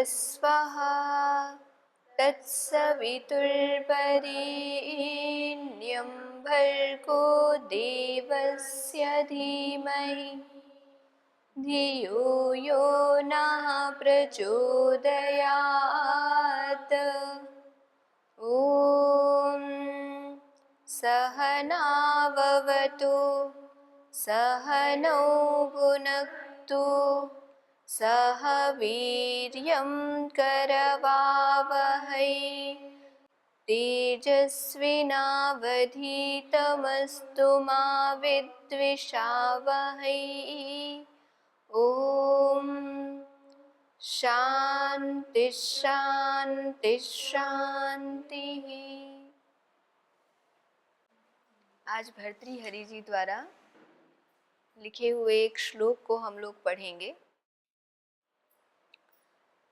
स्वः तत्सवितुर्वरेण्यं भर्गो देवस्य धीमहि धियो यो नः प्रचोदयात्। ॐ सहनाववतु सहनौ भुनक्तु सह वीर्यं करवावहै तेजस्विनावधीतमस्तु मा विद्विषावहै। ॐ शान्ति शान्ति शान्तिः। आज भर्तृहरि जी द्वारा लिखे हुए एक श्लोक को हम लोग पढ़ेंगे,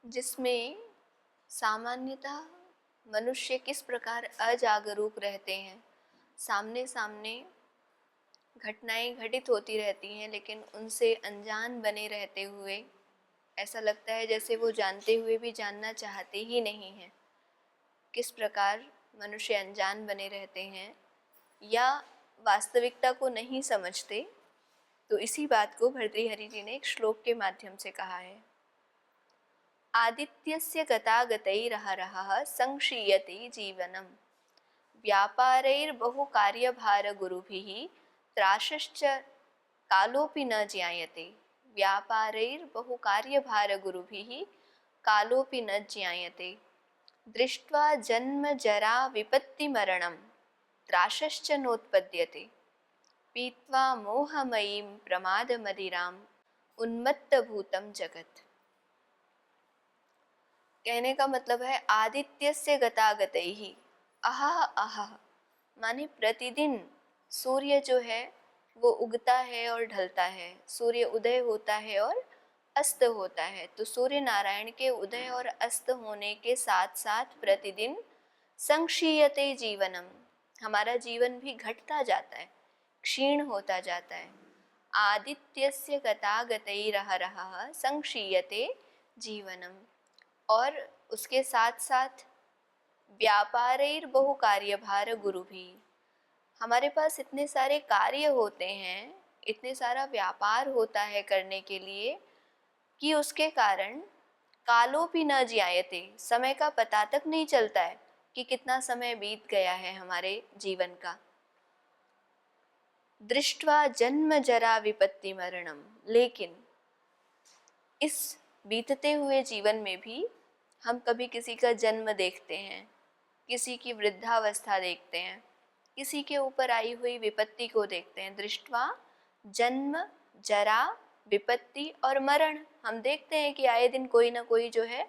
जिसमें सामान्यतः मनुष्य किस प्रकार अजागरूक रहते हैं। सामने सामने घटनाएं घटित होती रहती हैं, लेकिन उनसे अनजान बने रहते हुए ऐसा लगता है जैसे वो जानते हुए भी जानना चाहते ही नहीं हैं। किस प्रकार मनुष्य अनजान बने रहते हैं या वास्तविकता को नहीं समझते, तो इसी बात को भर्तृहरि जी ने एक श्लोक के माध्यम से कहा है। आदित्यस्य गतागतैरहरहः संक्षीयते जीवनम् व्यापारैर्बहुकार्यभारगुरुभिः त्रासश्च कालोऽपि न ज्ञायते। व्यापारैर्बहुकार्यभारगुरुभिः कालोऽपि न ज्ञायते। दृष्ट्वा जन्म जरा विपत्तिमरणं त्रासश्च नोत्पद्यते। पीत्वा मोहमयीं प्रमादमदिराम् उन्मत्तभूतं जगत्। कहने का मतलब है आदित्यस्य गतागतैः अहः अहः, माने प्रतिदिन सूर्य जो है वो उगता है और ढलता है, सूर्य उदय होता है और अस्त होता है। तो सूर्य नारायण के उदय और अस्त होने के साथ साथ प्रतिदिन संक्षीयते जीवनम, हमारा जीवन भी घटता जाता है, क्षीण होता जाता है। आदित्यस्य गतागतैरहरहः संक्षीयते जीवनम, और उसके साथ साथ व्यापारैर्बहुकार्यभार गुरु भी, हमारे पास इतने सारे कार्य होते हैं, इतने सारा व्यापार होता है करने के लिए कि उसके कारण कालोऽपि न ज्ञायते, समय का पता तक नहीं चलता है कि कितना समय बीत गया है हमारे जीवन का। दृष्ट्वा जन्म जरा विपत्ति मरणम, लेकिन इस बीतते हुए जीवन में भी हम कभी किसी का जन्म देखते हैं, किसी की वृद्धावस्था देखते हैं, किसी के ऊपर आई हुई विपत्ति को देखते हैं। दृष्ट्वा जन्म जरा विपत्ति और मरण, हम देखते हैं कि आए दिन कोई ना कोई जो है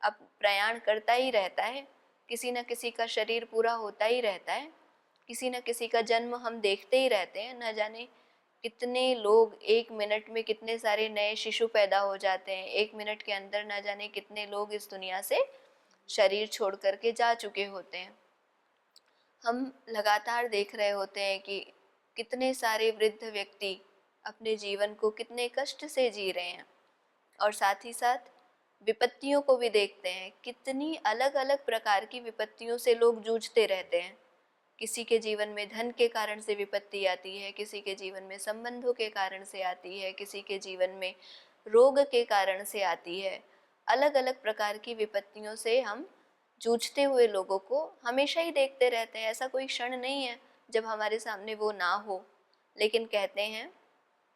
अब प्रयाण करता ही रहता है, किसी न किसी का शरीर पूरा होता ही रहता है, किसी न किसी का जन्म हम देखते ही रहते हैं। न जाने कितने लोग एक मिनट में, कितने सारे नए शिशु पैदा हो जाते हैं एक मिनट के अंदर, न जाने कितने लोग इस दुनिया से शरीर छोड़ करके जा चुके होते हैं। हम लगातार देख रहे होते हैं कि कितने सारे वृद्ध व्यक्ति अपने जीवन को कितने कष्ट से जी रहे हैं, और साथ ही साथ विपत्तियों को भी देखते हैं, कितनी अलग अलग प्रकार की विपत्तियों से लोग जूझते रहते हैं। किसी के जीवन में धन के कारण से विपत्ति आती है, किसी के जीवन में संबंधों के कारण से आती है, किसी के जीवन में रोग के कारण से आती है। अलग अलग प्रकार की विपत्तियों से हम जूझते हुए लोगों को हमेशा ही देखते रहते हैं। ऐसा कोई क्षण नहीं है जब हमारे सामने वो ना हो। लेकिन कहते हैं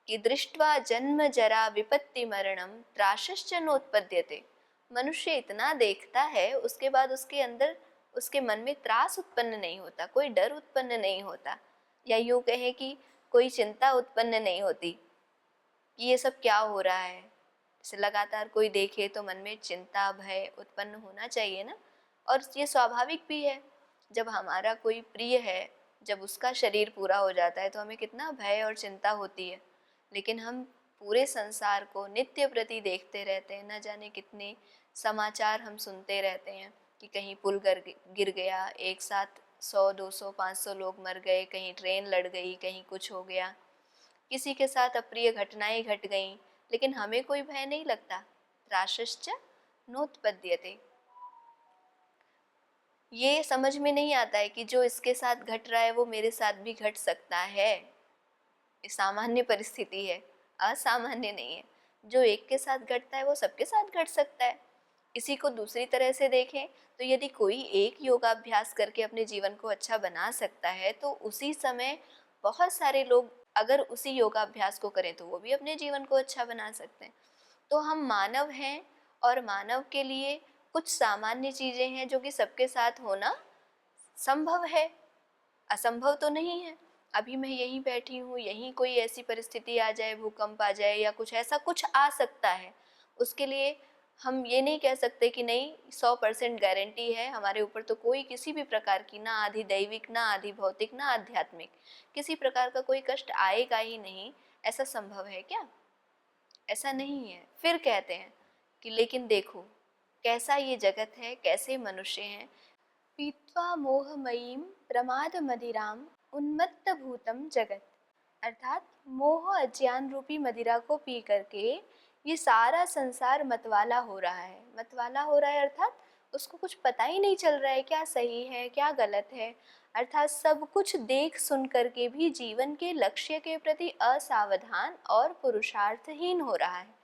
कि दृष्ट्वा जन्म जरा विपत्ति मरणम त्रासश्च नोत्पद्यते। मनुष्य इतना देखता है, उसके बाद उसके अंदर, उसके मन में त्रास उत्पन्न नहीं होता, कोई डर उत्पन्न नहीं होता, या यूँ कहें कि कोई चिंता उत्पन्न नहीं होती कि ये सब क्या हो रहा है। जैसे लगातार कोई देखे तो मन में चिंता भय उत्पन्न होना चाहिए ना, और ये स्वाभाविक भी है। जब हमारा कोई प्रिय है, जब उसका शरीर पूरा हो जाता है तो हमें कितना भय और चिंता होती है। लेकिन हम पूरे संसार को नित्य प्रति देखते रहते हैं, न जाने कितने समाचार हम सुनते रहते हैं कि कहीं पुल गिर गया, एक साथ 100, 200, 500 लोग मर गए, कहीं ट्रेन लड़ गई, कहीं कुछ हो गया, किसी के साथ अप्रिय घटनाएं घट गईं, लेकिन हमें कोई भय नहीं लगता। त्रासश्च नोत्पद्यते। ये समझ में नहीं आता है कि जो इसके साथ घट रहा है वो मेरे साथ भी घट सकता है। ये सामान्य परिस्थिति है, असामान्य नहीं है। जो एक के साथ घटता है वो सबके साथ घट सकता है। इसी को दूसरी तरह से देखें तो यदि कोई एक योगाभ्यास करके अपने जीवन को अच्छा बना सकता है तो उसी समय बहुत सारे लोग अगर उसी योगाभ्यास को करें तो वो भी अपने जीवन को अच्छा बना सकते हैं। तो हम मानव हैं और मानव के लिए कुछ सामान्य चीज़ें हैं जो कि सबके साथ होना संभव है, असंभव तो नहीं है। अभी मैं यहीं बैठी हूँ, यहीं कोई ऐसी परिस्थिति आ जाए, भूकंप आ जाए या कुछ ऐसा कुछ आ सकता है, उसके लिए हम ये नहीं कह सकते कि नहीं 100% गारंटी है हमारे ऊपर तो कोई किसी भी प्रकार की ना आधी दैविक ना आधी भौतिक ना आध्यात्मिक किसी प्रकार का कोई कष्ट आएगा ही नहीं। ऐसा संभव है क्या? ऐसा नहीं है। फिर कहते हैं कि लेकिन देखो कैसा ये जगत है, कैसे मनुष्य हैं। पीत्वा मोहमयीं प्रमाद मदिराम उन्मत्त भूतम जगत। अर्थात मोह अज्ञान रूपी मदिरा को पी करके ये सारा संसार मतवाला हो रहा है। मतवाला हो रहा है अर्थात उसको कुछ पता ही नहीं चल रहा है क्या सही है क्या गलत है। अर्थात सब कुछ देख सुन करके भी जीवन के लक्ष्य के प्रति असावधान और पुरुषार्थहीन हो रहा है।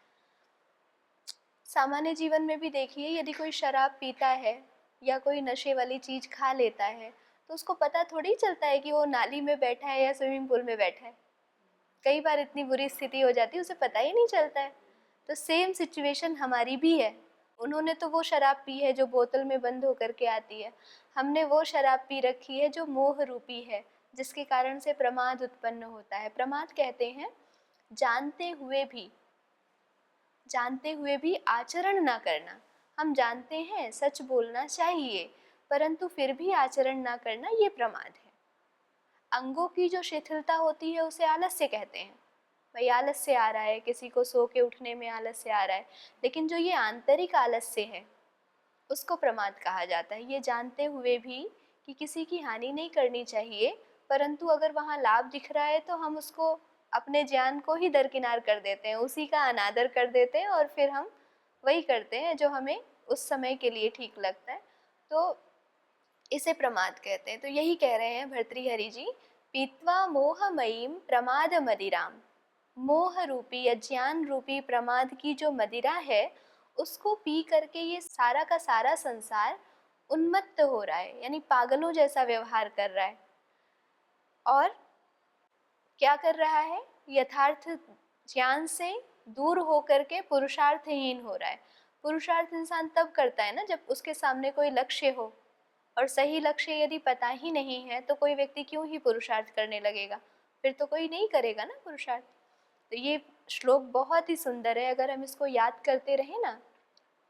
सामान्य जीवन में भी देखिए, यदि कोई शराब पीता है या कोई नशे वाली चीज़ खा लेता है तो उसको पता थोड़ी चलता है कि वो नाली में बैठा है या स्विमिंग पूल में बैठा है। कई बार इतनी बुरी स्थिति हो जाती है उसे पता ही नहीं चलता है। तो सेम सिचुएशन हमारी भी है। उन्होंने तो वो शराब पी है जो बोतल में बंद होकर के आती है, हमने वो शराब पी रखी है जो मोह रूपी है, जिसके कारण से प्रमाद उत्पन्न होता है। प्रमाद कहते हैं जानते हुए भी आचरण ना करना। हम जानते हैं सच बोलना चाहिए परंतु फिर भी आचरण ना करना, ये प्रमाद है। अंगों की जो शिथिलता होती है उसे आलस्य कहते हैं। भाई आलस्य आ रहा है, किसी को सो के उठने में आलस्य आ रहा है, लेकिन जो ये आंतरिक आलस्य है उसको प्रमाद कहा जाता है। ये जानते हुए भी कि किसी की हानि नहीं करनी चाहिए परंतु अगर वहाँ लाभ दिख रहा है तो हम उसको अपने ज्ञान को ही दरकिनार कर देते हैं, उसी का अनादर कर देते हैं और फिर हम वही करते हैं जो हमें उस समय के लिए ठीक लगता है। तो इसे प्रमाद कहते हैं। तो यही कह रहे हैं भर्तृहरि जी, पीत्वा मोहमयीं प्रमाद मदिराम। मोह रूपी अज्ञान रूपी प्रमाद की जो मदिरा है उसको पी करके ये सारा का सारा संसार उन्मत्त हो रहा है, यानी पागलों जैसा व्यवहार कर रहा है। और क्या कर रहा है? यथार्थ ज्ञान से दूर होकर के पुरुषार्थहीन हो रहा है। पुरुषार्थ इंसान तब करता है ना जब उसके सामने कोई लक्ष्य हो, और सही लक्ष्य यदि पता ही नहीं है तो कोई व्यक्ति क्यों ही पुरुषार्थ करने लगेगा? फिर तो कोई नहीं करेगा ना पुरुषार्थ। तो ये श्लोक बहुत ही सुंदर है, अगर हम इसको याद करते रहे ना।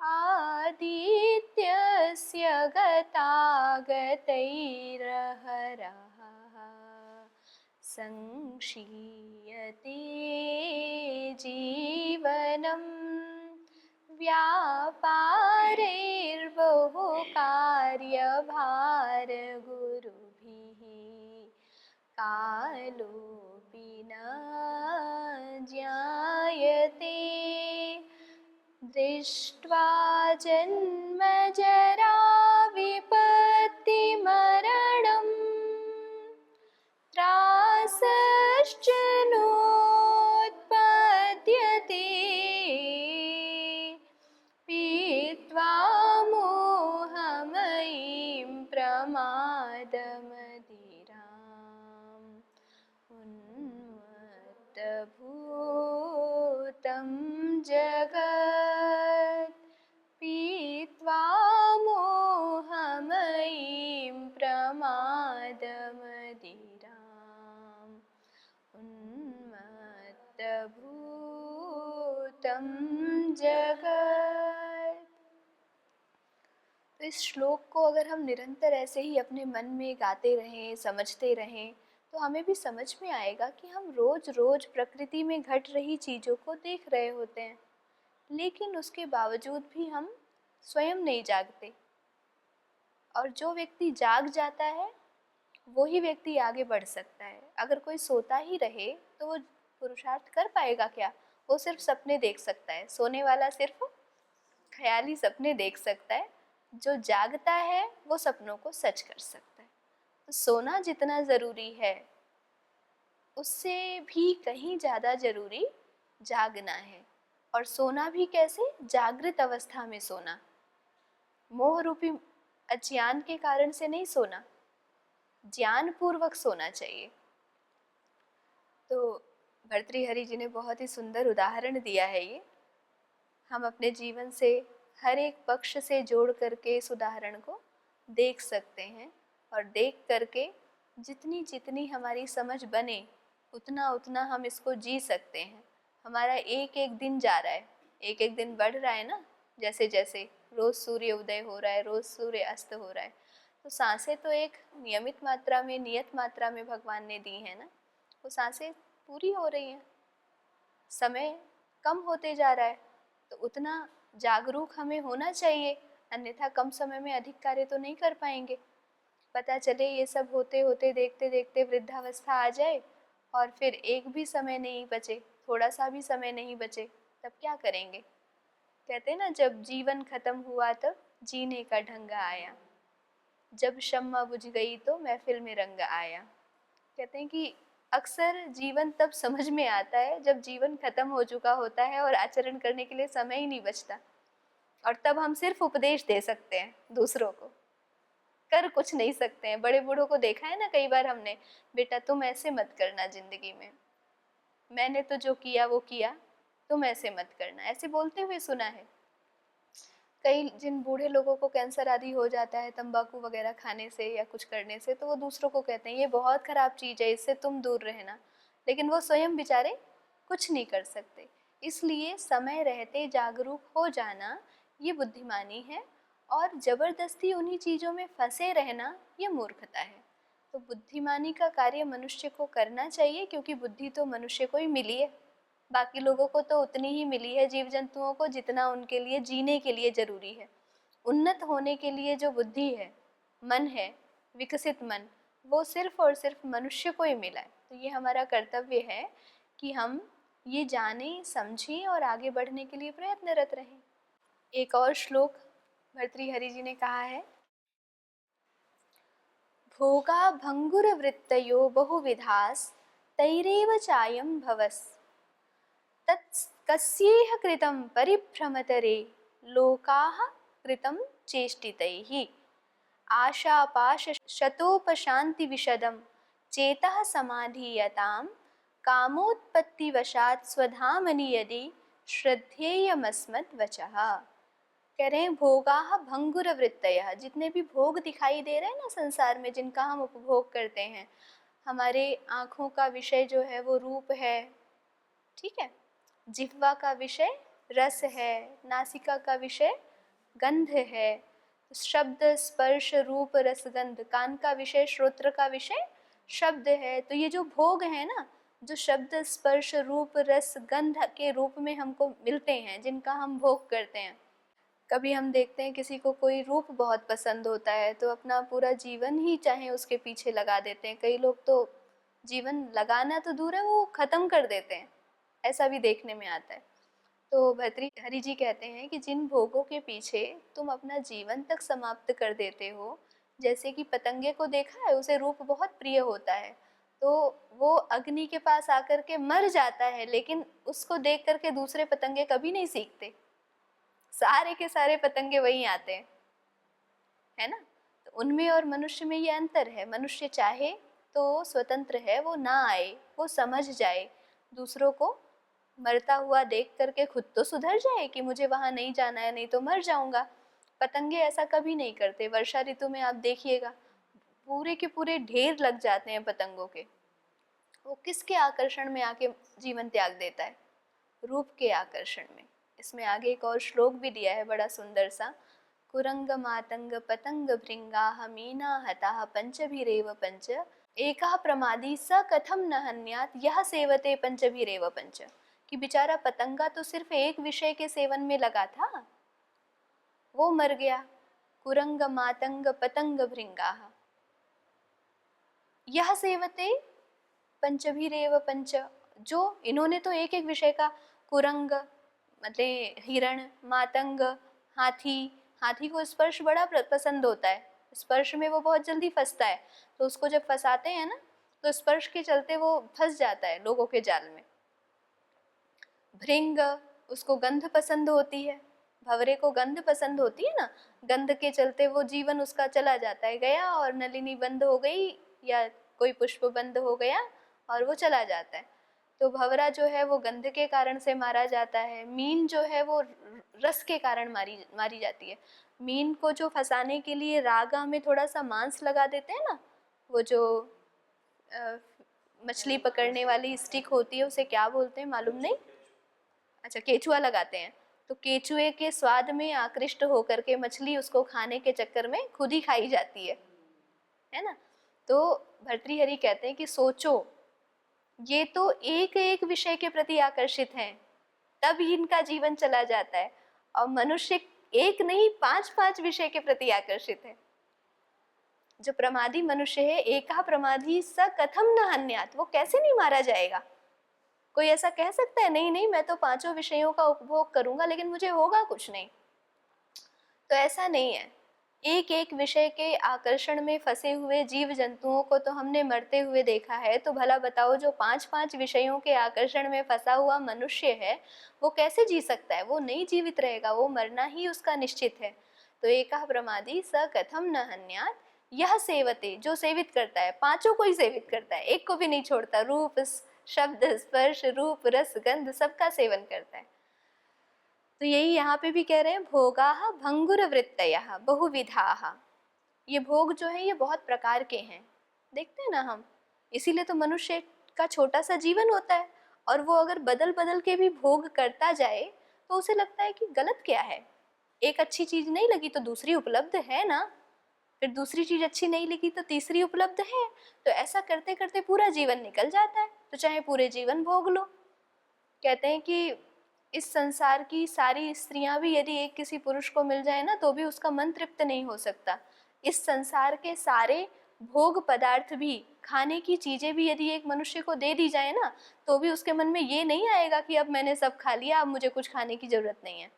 आदित्यस्य गतागतैरहरः संक्षीयते जीवनं व्यापारैर्बहुकार्यभारगुरुभिः कालोऽपि न ज्ञायते दृष्ट्वा जन्मजरा विपत्तिमरणम् त्रासश्च नोत्पद्यते पीत्वा मोहमयीं प्रमादमदिराम् उन्मत्तभूतं जगत् पीत्वा मोहमयीं प्रमादमदिराम् उन्मत्तभूतं जगत्। तो इस श्लोक को अगर हम निरंतर ऐसे ही अपने मन में गाते रहें, समझते रहें, तो हमें भी समझ में आएगा कि हम रोज रोज प्रकृति में घट रही चीज़ों को देख रहे होते हैं, लेकिन उसके बावजूद भी हम स्वयं नहीं जागते। और जो व्यक्ति जाग जाता है वो ही व्यक्ति आगे बढ़ सकता है। अगर कोई सोता ही रहे तो वो पुरुषार्थ कर पाएगा क्या? वो सिर्फ सपने देख सकता है। सोने वाला सिर्फ ख्याली सपने देख सकता है, जो जागता है वो सपनों को सच कर सकता है। तो सोना जितना ज़रूरी है उससे भी कहीं ज़्यादा ज़रूरी जागना है। और सोना भी कैसे? जागृत अवस्था में सोना, मोह रूपी अज्ञान के कारण से नहीं सोना, ज्ञान पूर्वक सोना चाहिए। तो भर्तृहरि जी ने बहुत ही सुंदर उदाहरण दिया है ये। हम अपने जीवन से हर एक पक्ष से जोड़ करके इस उदाहरण को देख सकते हैं, और देख करके जितनी जितनी हमारी समझ बने उतना उतना हम इसको जी सकते हैं। हमारा एक एक दिन जा रहा है, एक एक दिन बढ़ रहा है ना, जैसे जैसे रोज़ सूर्य उदय हो रहा है, रोज़ सूर्य अस्त हो रहा है। तो सांसें तो एक नियमित मात्रा में, नियत मात्रा में भगवान ने दी है ना, वो सांसें पूरी हो रही हैं। समय कम होते जा रहा है, तो उतना जागरूक हमें होना चाहिए, अन्यथा कम समय में अधिक कार्य तो नहीं कर पाएंगे। पता चले ये सब होते होते देखते देखते वृद्धावस्था आ जाए और फिर एक भी समय नहीं बचे, थोड़ा सा भी समय नहीं बचे, तब क्या करेंगे? कहते हैं ना, जब जीवन खत्म हुआ तब जीने का ढंग आया, जब शम्मा बुझ गई तो महफिल में रंग आया। कहते हैं कि अक्सर जीवन तब समझ में आता है जब जीवन खत्म हो चुका होता है और आचरण करने के लिए समय ही नहीं बचता, और तब हम सिर्फ उपदेश दे सकते हैं दूसरों को, कर कुछ नहीं सकते हैं। बड़े बूढ़ों को देखा है ना कई बार हमने, बेटा तुम ऐसे मत करना जिंदगी में, मैंने तो जो किया वो किया, तुम ऐसे मत करना, ऐसे बोलते हुए सुना है। कई जिन बूढ़े लोगों को कैंसर आदि हो जाता है तंबाकू वगैरह खाने से या कुछ करने से, तो वो दूसरों को कहते हैं ये बहुत ख़राब चीज़ है, इससे तुम दूर रहना, लेकिन वो स्वयं बेचारे कुछ नहीं कर सकते। इसलिए समय रहते जागरूक हो जाना ये बुद्धिमानी है, और ज़बरदस्ती उन्हीं चीज़ों में फंसे रहना ये मूर्खता है। तो बुद्धिमानी का कार्य मनुष्य को करना चाहिए, क्योंकि बुद्धि तो मनुष्य को ही मिली है, बाकी लोगों को तो उतनी ही मिली है, जीव जंतुओं को जितना उनके लिए जीने के लिए ज़रूरी है। उन्नत होने के लिए जो बुद्धि है, मन है, विकसित मन, वो सिर्फ और सिर्फ मनुष्य को ही मिला है। तो ये हमारा कर्तव्य है कि हम ये जानें, समझें और आगे बढ़ने के लिए प्रयत्नरत रहें। एक और श्लोक भर्तृहरि जी ने कहा है, भोगा भंगुरवृत्तयो बहुविधास् तैरेव चायं भवस् तत्कस्येह कृतं परिभ्रमतरे लोकाः कृतं चेष्टितैः आशापाशशतोपशान्तिविशदं चेतः समाधीयतां कामोत्पत्तिवशात् स्वधामनि यदि श्रद्धेयमस्मद्वचः। कह रहे हैं भोगाः भंगुरवृत्तयः, जितने भी भोग दिखाई दे रहे हैं ना संसार में, जिनका हम उपभोग करते हैं, हमारे आँखों का विषय जो है वो रूप है, ठीक है, जिह्वा का विषय रस है, नासिका का विषय गंध है, शब्द स्पर्श रूप रसगंध, कान का विषय, श्रोत्र का विषय शब्द है। तो ये जो भोग है ना, जो शब्द स्पर्श रूप रस गंध के रूप में हमको मिलते हैं, जिनका हम भोग करते हैं। कभी हम देखते हैं किसी को कोई रूप बहुत पसंद होता है तो अपना पूरा जीवन ही चाहे उसके पीछे लगा देते हैं। कई लोग तो जीवन लगाना तो दूर है, वो ख़त्म कर देते हैं, ऐसा भी देखने में आता है। तो भर्तृहरि जी कहते हैं कि जिन भोगों के पीछे तुम अपना जीवन तक समाप्त कर देते हो, जैसे कि पतंगे को देखा है, उसे रूप बहुत प्रिय होता है, तो वो अग्नि के पास आकर के मर जाता है, लेकिन उसको देख करके दूसरे पतंगे कभी नहीं सीखते, सारे के सारे पतंगे वहीं आते हैं, है ना। तो उनमें और मनुष्य में ये अंतर है, मनुष्य चाहे तो स्वतंत्र है, वो ना आए, वो समझ जाए, दूसरों को मरता हुआ देख करके खुद तो सुधर जाए कि मुझे वहाँ नहीं जाना है, नहीं तो मर जाऊंगा। पतंगे ऐसा कभी नहीं करते। वर्षा ऋतु में आप देखिएगा पूरे के पूरे ढेर लग जाते हैं पतंगों के। वो किसके आकर्षण में आके जीवन त्याग देता है? रूप के आकर्षण में। इसमें आगे एक और श्लोक भी दिया है बड़ा सुंदर सा, कुरंग मातंग पतंग भृंगा मीना हता पंचभिरेव पंच एका प्रमादी स कथम न हन्यात यह सेवते पंचभिरेव पंच। कि बेचारा पतंगा तो सिर्फ एक विषय के सेवन में लगा था, वो मर गया। कुरंग मातंग पतंग भृंगा यह सेवते पंचभिरेव पंच। जो इन्होंने तो एक एक विषय का, कुरंग मतलब हिरण, मातंग, हाथी, हाथी को स्पर्श बड़ा पसंद होता है, स्पर्श में वो बहुत जल्दी फंसता है, तो उसको जब फंसाते हैं ना तो स्पर्श के चलते वो फंस जाता है लोगों के जाल में। भृंग, उसको गंध पसंद होती है, भंवरे को गंध पसंद होती है ना, गंध के चलते वो जीवन उसका चला जाता है, गया और नलिनी बंद हो गई या कोई पुष्प बंद हो गया और वो चला जाता है। तो भंवरा जो है वो गंध के कारण से मारा जाता है। मीन जो है वो रस के कारण मारी जाती है। मीन को जो फंसाने के लिए रागा में थोड़ा सा मांस लगा देते हैं ना, वो जो मछली पकड़ने वाली स्टिक होती है उसे क्या बोलते हैं मालूम नहीं, अच्छा केचुआ लगाते हैं। तो केचुए के स्वाद में आकृष्ट होकर के मछली उसको खाने के चक्कर में खुद ही खाई जाती है ना। तो भर्तृहरि कहते हैं कि सोचो, ये तो एक एक विषय के प्रति आकर्षित हैं, तब ही इनका जीवन चला जाता है। और मनुष्य एक नहीं 5-5 विषय के प्रति आकर्षित है। जो प्रमादी मनुष्य है, एका प्रमादी स कथम न हन्यात, वो कैसे नहीं मारा जाएगा। कोई ऐसा कह सकता है नहीं नहीं मैं तो 5 विषयों का उपभोग करूंगा लेकिन मुझे होगा कुछ नहीं, तो ऐसा नहीं है। एक एक विषय के आकर्षण में फंसे हुए जीव जंतुओं को तो हमने मरते हुए देखा है, तो भला बताओ जो 5-5 विषयों के आकर्षण में फंसा हुआ मनुष्य है वो कैसे जी सकता है, वो नहीं जीवित रहेगा, वो मरना ही उसका निश्चित है। तो एका प्रमादी स कथम न हन्यात, यह सेवते, जो सेवित करता है, 5 को ही सेवित करता है, एक को भी नहीं छोड़ता, रूप शब्द स्पर्श रूप रस गंध सबका सेवन करता है। तो यही यहाँ पे भी कह रहे हैं, भोगाः भंगुर वृत्तयः बहुविधाः, ये भोग जो है ये बहुत प्रकार के हैं, देखते हैं ना हम, इसीलिए तो मनुष्य का छोटा सा जीवन होता है। और वो अगर बदल बदल के भी भोग करता जाए तो उसे लगता है कि गलत क्या है, एक अच्छी चीज नहीं लगी तो दूसरी उपलब्ध है ना, फिर दूसरी चीज अच्छी नहीं लगी तो तीसरी उपलब्ध है, तो ऐसा करते करते पूरा जीवन निकल जाता है, तो चाहे पूरे जीवन भोग लो। कहते हैं कि इस संसार की सारी स्त्रियां भी यदि एक किसी पुरुष को मिल जाए ना तो भी उसका मन तृप्त नहीं हो सकता। इस संसार के सारे भोग पदार्थ भी, खाने की चीजें भी यदि एक मनुष्य को दे दी जाए ना तो भी उसके मन में ये नहीं आएगा कि अब मैंने सब खा लिया, अब मुझे कुछ खाने की जरूरत नहीं है।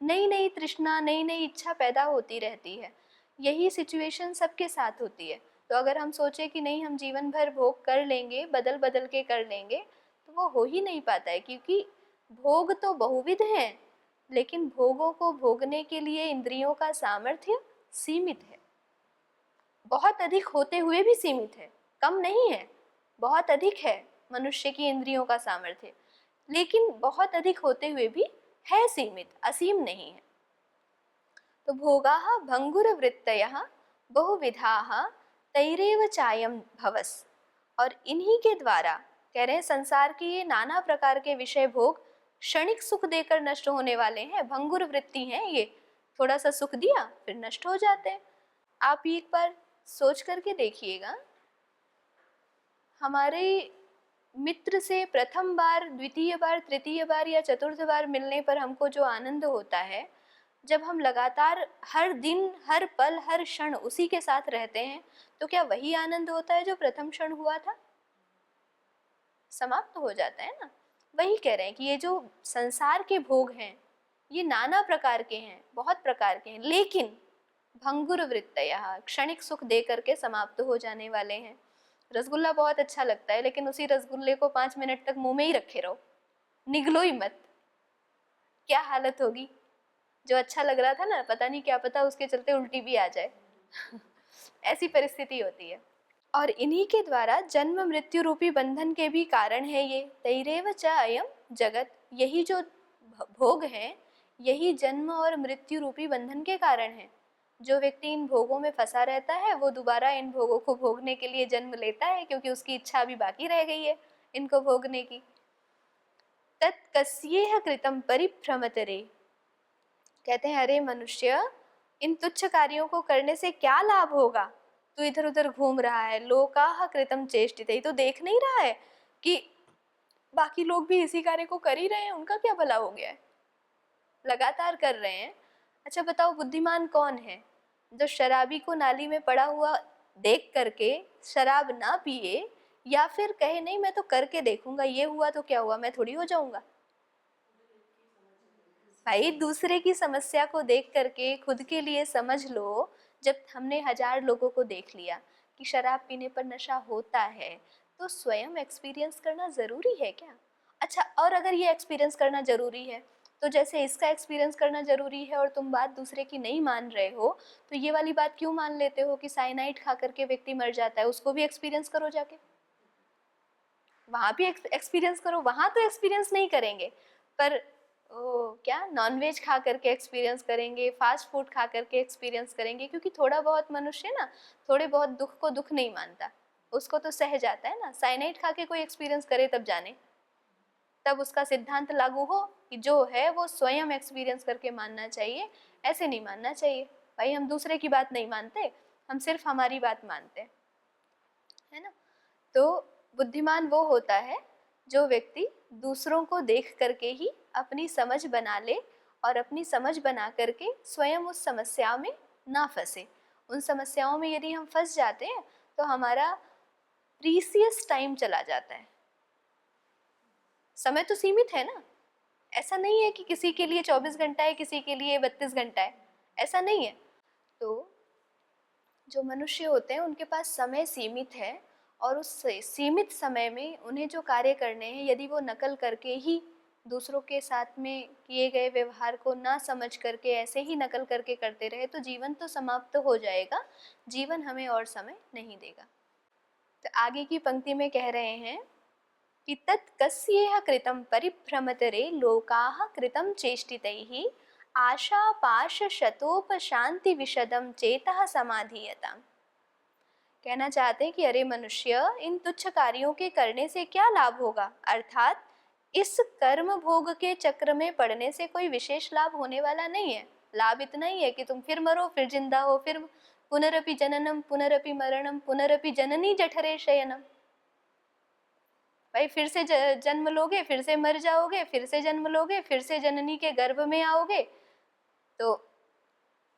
नई नई तृष्णा, नई नई इच्छा पैदा होती रहती है। यही सिचुएशन सबके साथ होती है। तो अगर हम सोचे कि नहीं हम जीवन भर भोग कर लेंगे, बदल बदल के कर लेंगे, तो वो हो ही नहीं पाता है, क्योंकि भोग तो बहुविध हैं, लेकिन भोगों को भोगने के लिए इंद्रियों का सामर्थ्य सीमित है, बहुत अधिक होते हुए भी सीमित है, कम नहीं है, बहुत अधिक है मनुष्य की इंद्रियों का सामर्थ्य, लेकिन बहुत अधिक होते हुए भी है सीमित, असीम नहीं है। तो भोगाः भंगुरवृत्तयः बहुविधाः तैरेव चायं भवस्, और इन्हीं के द्वारा, कह रहे हैं संसार के ये नाना प्रकार के विषय भोग क्षणिक सुख देकर नष्ट होने वाले हैं, भंगुर वृत्ति हैं ये, थोड़ा सा सुख दिया फिर नष्ट हो जाते हैं। आप एक बार सोच करके देखिएगा, हमारे मित्र से प्रथम बार, द्वितीय बार, तृतीय बार या चतुर्थ बार मिलने पर हमको जो आनंद होता है, जब हम लगातार हर दिन, हर पल, हर क्षण उसी के साथ रहते हैं, तो क्या वही आनंद होता है जो प्रथम क्षण हुआ था? समाप्त हो जाता है ना। वही कह रहे हैं कि ये जो संसार के भोग हैं ये नाना प्रकार के हैं, बहुत प्रकार के हैं, लेकिन भंगुर वृत्तयः, क्षणिक सुख दे करके समाप्त हो जाने वाले हैं। रसगुल्ला बहुत अच्छा लगता है, लेकिन उसी रसगुल्ले को 5 मिनट तक मुंह में ही रखे रहो, निगलो ही मत, क्या हालत होगी। जो अच्छा लग रहा था ना, पता नहीं क्या पता उसके चलते उल्टी भी आ जाए ऐसी परिस्थिति होती है। और इन्हीं के द्वारा जन्म मृत्यु रूपी बंधन के भी कारण है ये, तैरेव च अयम जगत, यही जो भोग हैं यही जन्म और मृत्यु रूपी बंधन के कारण है। जो व्यक्ति इन भोगों में फंसा रहता है वो दोबारा इन भोगों को भोगने के लिए जन्म लेता है, क्योंकि उसकी इच्छा अभी बाकी रह गई है इनको भोगने की। तत्कस्येह कृतम परिभ्रमतरे, कहते हैं अरे मनुष्य, इन तुच्छ कार्यों को करने से क्या लाभ होगा, तू इधर उधर घूम रहा है, लोकाः कृतं चेष्टिते, तो देख नहीं रहा है कि बाकी लोग भी इसी कार्य को कर ही रहे हैं, उनका क्या भला हो गया है, लगातार कर रहे हैं। अच्छा बताओ बुद्धिमान कौन है, जो शराबी को नाली में पड़ा हुआ देख करके शराब ना पिए, या फिर कहे नहीं मैं तो करके देखूंगा, ये हुआ तो क्या हुआ, मैं थोड़ी हो जाऊंगा। भाई दूसरे की समस्या को देख करके खुद के लिए समझ लो। जब हमने 1000 लोगों को देख लिया कि शराब पीने पर नशा होता है, तो स्वयं एक्सपीरियंस करना ज़रूरी है क्या? अच्छा, और अगर ये एक्सपीरियंस करना ज़रूरी है, तो जैसे इसका एक्सपीरियंस करना ज़रूरी है और तुम बात दूसरे की नहीं मान रहे हो, तो ये वाली बात क्यों मान लेते हो कि साइनाइड खा करके व्यक्ति मर जाता है? उसको भी एक्सपीरियंस करो जाके, वहाँ भी एक्सपीरियंस करो। वहाँ तो एक्सपीरियंस नहीं करेंगे, पर ओ क्या नॉनवेज खा करके एक्सपीरियंस करेंगे, फास्ट फूड खा करके एक्सपीरियंस करेंगे, क्योंकि थोड़ा बहुत मनुष्य ना थोड़े बहुत दुख को दुख नहीं मानता, उसको तो सह जाता है ना। साइनाइड खा के कोई एक्सपीरियंस करे तब जाने, तब उसका सिद्धांत लागू हो कि जो है वो स्वयं एक्सपीरियंस करके मानना चाहिए, ऐसे नहीं मानना चाहिए। भाई हम दूसरे की बात नहीं मानते, हम सिर्फ हमारी बात मानते हैं, है ना। तो बुद्धिमान वो होता है जो व्यक्ति दूसरों को देख करके ही अपनी समझ बना ले, और अपनी समझ बना करके स्वयं उस समस्या में ना फंसे। उन समस्याओं में यदि हम फंस जाते हैं तो हमारा प्रीसियस टाइम चला जाता है। समय तो सीमित है ना, ऐसा नहीं है कि किसी के लिए 24 घंटा है, किसी के लिए 32 घंटा है, ऐसा नहीं है। तो जो मनुष्य होते हैं उनके पास समय सीमित है, और उस सीमित समय में उन्हें जो कार्य करने हैं, यदि वो नकल करके ही दूसरों के साथ में किए गए व्यवहार को ना समझ करके ऐसे ही नकल करके करते रहे, तो जीवन तो समाप्त हो जाएगा, जीवन हमें और समय नहीं देगा। तो आगे की पंक्ति में कह रहे हैं कि तत्कस्येह कृतं परिभ्रमतरे लोकाः कृतं चेष्टितैः आशापाशशतोपशान्ति विशदं चेतः समाधीयताम्। कहना चाहते हैं कि अरे मनुष्य, इन तुच्छ कार्यों के करने से क्या लाभ होगा, अर्थात इस कर्म भोग के चक्र में पड़ने से कोई विशेष लाभ होने वाला नहीं है। लाभ इतना ही है कि तुम फिर मरो, फिर जिंदा हो, फिर पुनरपि जननम पुनरपि मरणम पुनरपि जननी जठरे शयनम। भाई फिर से जन्म लोगे, फिर से मर जाओगे, फिर से जन्म लोगे, फिर से जननी के गर्भ में आओगे, तो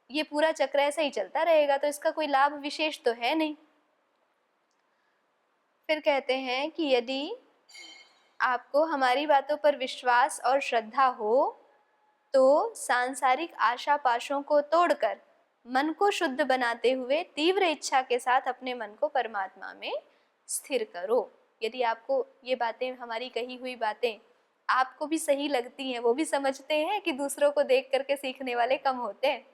ये पूरा चक्र ऐसा ही चलता रहेगा, तो इसका कोई लाभ विशेष तो है नहीं। फिर कहते हैं कि यदि आपको हमारी बातों पर विश्वास और श्रद्धा हो, तो सांसारिक आशा पाशों को तोड़कर मन को शुद्ध बनाते हुए तीव्र इच्छा के साथ अपने मन को परमात्मा में स्थिर करो। यदि आपको ये बातें, हमारी कही हुई बातें आपको भी सही लगती हैं, वो भी समझते हैं कि दूसरों को देख करके सीखने वाले कम होते हैं,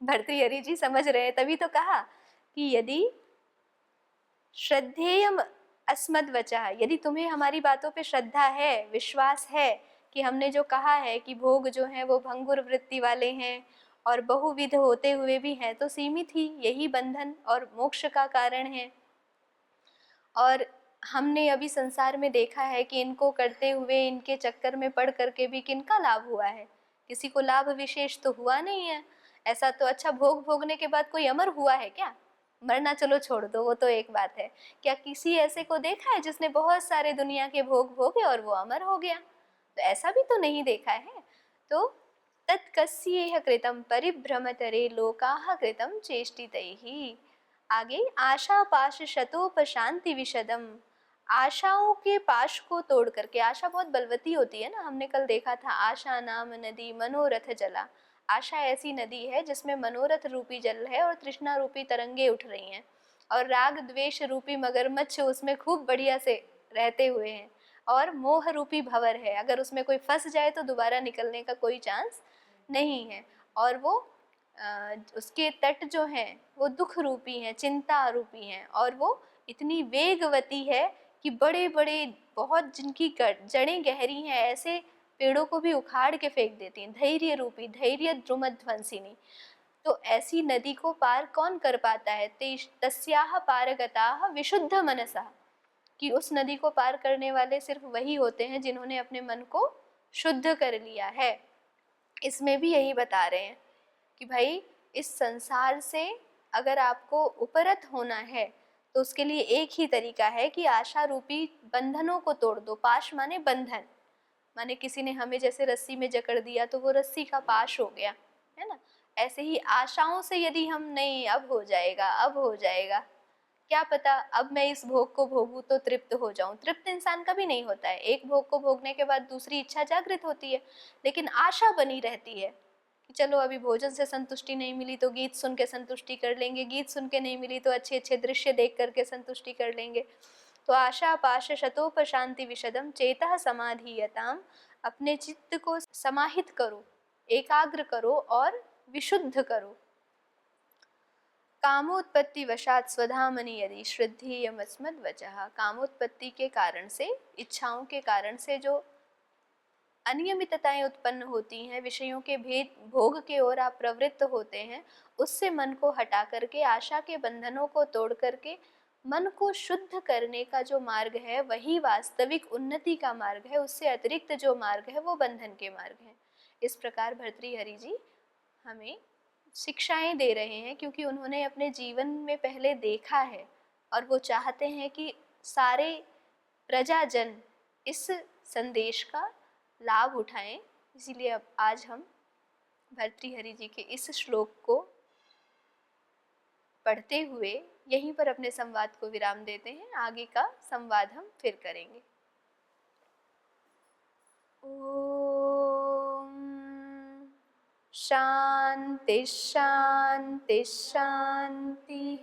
भर्तृहरि जी समझ रहे हैं, तभी तो कहा कि यदि श्रद्धेयम अस्मद्वचः, यदि तुम्हें हमारी बातों पे श्रद्धा है, विश्वास है कि हमने जो कहा है कि भोग जो हैं वो भंगुर वृत्ति वाले हैं और बहुविध होते हुए भी हैं, तो सीमित ही यही बंधन और मोक्ष का कारण है। और हमने अभी संसार में देखा है कि इनको करते हुए, इनके चक्कर में पड़ करके भी किनका लाभ हुआ है? किसी को लाभ विशेष तो हुआ नहीं है। ऐसा तो अच्छा, भोग भोगने के बाद कोई अमर हुआ है क्या? मरना चलो छोड़ दो, वो तो एक बात है। क्या किसी ऐसे को देखा है जिसने बहुत सारे दुनिया के भोग भोगे और वो अमर हो गया? तो ऐसा भी तो नहीं देखा है। तो तत्कस्येह कृतं परिभ्रमतरे लोकाः कृतं चेष्टितैः। आगे आशा पाश शतोपशांति विशदम, आशाओं के पाश को तोड़ करके, आशा बहुत बलवती होती है ना, हमने कल देखा था, आशा नाम नदी मनोरथ जला। आशा ऐसी नदी है जिसमें मनोरथ रूपी जल है और तृष्णा रूपी तरंगे उठ रही हैं, और राग द्वेष रूपी मगरमच्छ उसमें खूब बढ़िया से रहते हुए हैं, और मोह रूपी भंवर है, अगर उसमें कोई फंस जाए तो दोबारा निकलने का कोई चांस नहीं है। और वो उसके तट जो हैं वो दुख रूपी हैं, चिंता रूपी हैं, और वो इतनी वेगवती है कि बड़े बड़े बहुत जिनकी जड़ें गहरी हैं, ऐसे पेड़ों को भी उखाड़ के फेंक देती हैं। धैर्य रूपी, धैर्य द्रुमध्वंसिनी। तो ऐसी नदी को पार कौन कर पाता है? तस्याह पारगताः विशुद्ध मनसा, कि उस नदी को पार करने वाले सिर्फ वही होते हैं जिन्होंने अपने मन को शुद्ध कर लिया है। इसमें भी यही बता रहे हैं कि भाई इस संसार से अगर आपको उपरत होना है तो उसके लिए एक ही तरीका है कि आशा रूपी बंधनों को तोड़ दो। पाश माने बंधन, माने किसी ने हमें जैसे रस्सी में जकड़ दिया तो वो रस्सी का पाश हो गया, है ना। ऐसे ही आशाओं से यदि हम नहीं, अब हो जाएगा, अब हो जाएगा, क्या पता अब मैं इस भोग को भोगूं तो तृप्त हो जाऊं। तृप्त इंसान कभी नहीं होता है, एक भोग को भोगने के बाद दूसरी इच्छा जागृत होती है, लेकिन आशा बनी रहती है कि चलो अभी भोजन से संतुष्टि नहीं मिली तो गीत सुन के संतुष्टि कर लेंगे, गीत सुन के नहीं मिली तो अच्छे अच्छे दृश्य देख करके संतुष्टि कर लेंगे। तो आशा पाश शतोपशांति विशदम चेतः समाधीयताम, अपने चित्त को समाहित करो, एकाग्र करो और विशुद्ध करो। कामोत्पत्ति वशात स्वधामनि यदि श्रद्धेयमस्मद् वचः, कामोत्पत्ति के कारण से, इच्छाओं के कारण से जो अनियमितताएं उत्पन्न होती हैं, विषयों के भेद भोग के ओर आप प्रवृत्त होते हैं, उससे मन को हटा करके, आशा के बंधनों को तोड़ करके मन को शुद्ध करने का जो मार्ग है वही वास्तविक उन्नति का मार्ग है। उससे अतिरिक्त जो मार्ग है वो बंधन के मार्ग हैं। इस प्रकार भर्तृहरि जी हमें शिक्षाएं दे रहे हैं, क्योंकि उन्होंने अपने जीवन में पहले देखा है और वो चाहते हैं कि सारे प्रजाजन इस संदेश का लाभ उठाएं। इसीलिए अब आज हम भर्तृहरि जी के इस श्लोक को पढ़ते हुए यहीं पर अपने संवाद को विराम देते हैं। आगे का संवाद हम फिर करेंगे। ओम शांति शांति शांति।